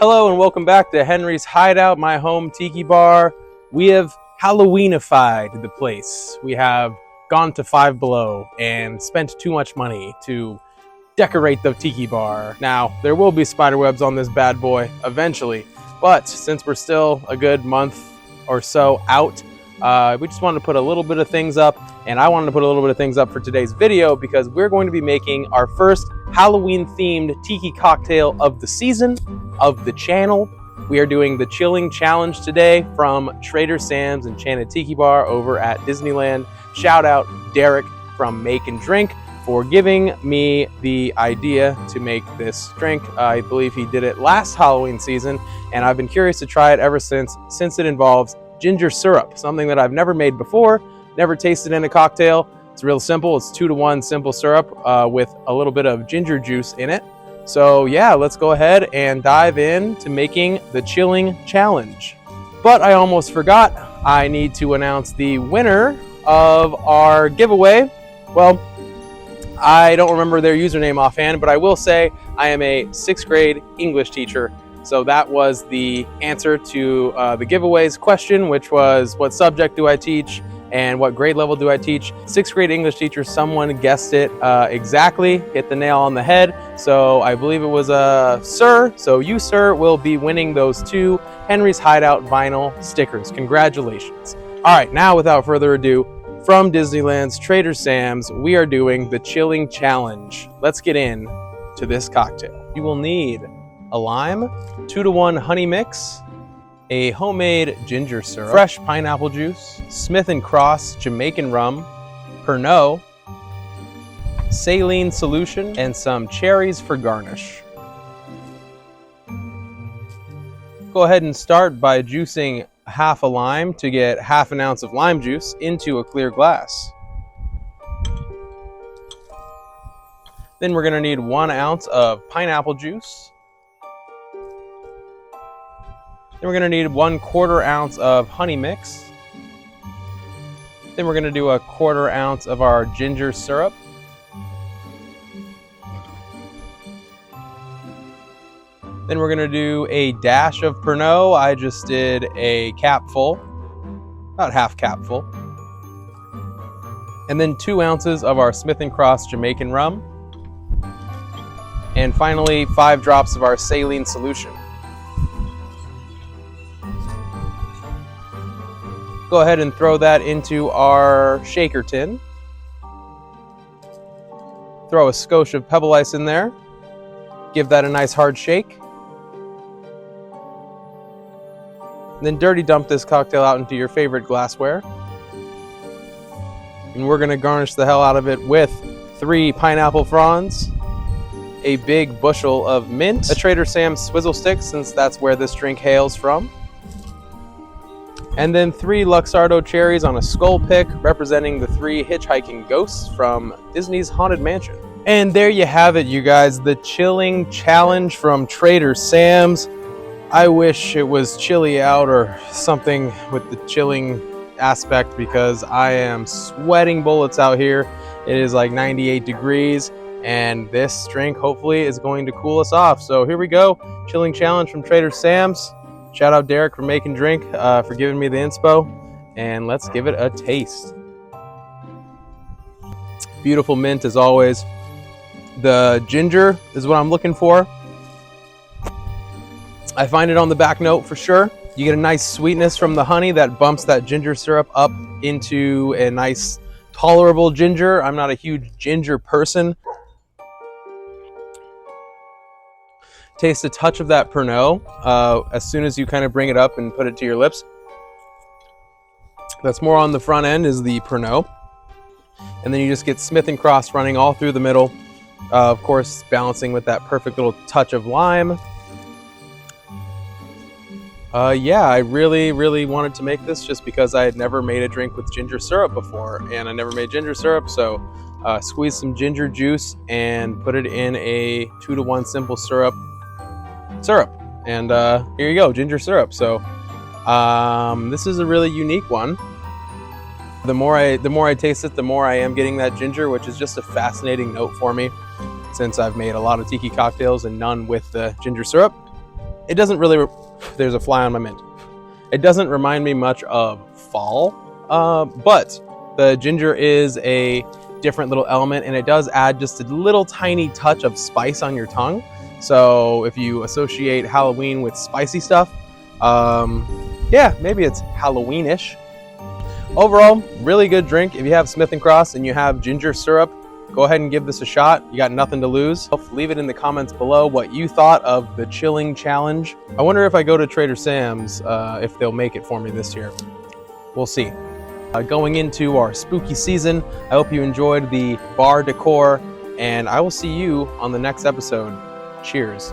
Hello and welcome back to Henry's Hideout, my home tiki bar. We have Halloweenified the place. We have gone to Five Below and spent too much money to decorate the tiki bar. Now, there will be spider webs on this bad boy eventually, but since we're still a good month or so out, we just wanted to put a little bit of things up, and I wanted to put a little bit of things up for today's video because we're going to be making our first Halloween-themed tiki cocktail of the season, of the channel. We are doing the Chilling Challenge today from Trader Sam's Enchanted Tiki Bar over at Disneyland. Shout out Derek from Make and Drink for giving me the idea to make this drink. I believe he did it last Halloween season, and I've been curious to try it ever since it involves ginger syrup, something that I've never made before, never tasted in a cocktail. It's real simple. It's 2-to-1 simple syrup with a little bit of ginger juice in it. So yeah, let's go ahead and dive into making the Chilling Challenge. But I almost forgot, I need to announce the winner of our giveaway. Well, I don't remember their username offhand, but I will say I am a 6th grade English teacher. So that was the answer to the giveaways question, which was what subject do I teach and what grade level do I teach? 6th grade English teacher, someone guessed it exactly, hit the nail on the head. So I believe it was a sir. So you, sir, will be winning those 2 Henry's Hideout vinyl stickers. Congratulations. All right, now without further ado, from Disneyland's Trader Sam's, we are doing the Chilling Challenge. Let's get in to this cocktail. You will need a lime, 2-to-1 honey mix, a homemade ginger syrup, fresh pineapple juice, Smith & Cross Jamaican rum, pernod, saline solution, and some cherries for garnish. Go ahead and start by juicing half a lime to get half an ounce of lime juice into a clear glass. Then we're going to need 1 ounce of pineapple juice. Then we're going to need 1/4 ounce of honey mix. Then we're going to do 1/4 ounce of our ginger syrup. Then we're going to do a dash of pernod. I just did a capful, about half capful. And then 2 ounces of our Smith & Cross Jamaican rum. And finally, 5 drops of our saline solution. Go ahead and throw that into our shaker tin. Throw a skosh of pebble ice in there. Give that a nice hard shake. And then dirty dump this cocktail out into your favorite glassware. And we're gonna garnish the hell out of it with 3 pineapple fronds, a big bushel of mint, a Trader Sam's swizzle stick since that's where this drink hails from, and then 3 Luxardo cherries on a skull pick representing the 3 hitchhiking ghosts from Disney's Haunted Mansion. And there you have it, you guys, the Chilling Challenge from Trader Sam's. I wish it was chilly out or something with the chilling aspect because I am sweating bullets out here. It is like 98 degrees and this drink hopefully is going to cool us off. So here we go, Chilling Challenge from Trader Sam's. Shout out Derek for Make and Drink for giving me the inspo, and let's give it a taste. Beautiful mint as always. The ginger is what I'm looking for. I find it on the back note for sure. You get a nice sweetness from the honey that bumps that ginger syrup up into a nice tolerable ginger. I'm not a huge ginger person. Taste a touch of that pernod as soon as you kind of bring it up and put it to your lips. That's more on the front end is the pernod. And then you just get Smith & Cross running all through the middle. Of course, balancing with that perfect little touch of lime. Yeah, I really wanted to make this just because I had never made a drink with ginger syrup before. And I never made ginger syrup, so squeeze some ginger juice and put it in a 2-to-1 simple syrup. And here you go, ginger syrup. So this is a really unique one. The more I taste it, the more I am getting that ginger, which is just a fascinating note for me since I've made a lot of tiki cocktails and none with the ginger syrup. It doesn't really, there's a fly on my mint. It doesn't remind me much of fall, but the ginger is a different little element, and it does add just a little tiny touch of spice on your tongue. So if you associate Halloween with spicy stuff, yeah, maybe it's Halloweenish. Overall, really good drink. If you have Smith & Cross and you have ginger syrup, go ahead and give this a shot. You got nothing to lose. Leave it in the comments below what you thought of the chilling challenge. I wonder if I go to Trader Sam's, if they'll make it for me this year. We'll see. Going into our spooky season, I hope you enjoyed the bar decor, and I will see you on the next episode. Cheers.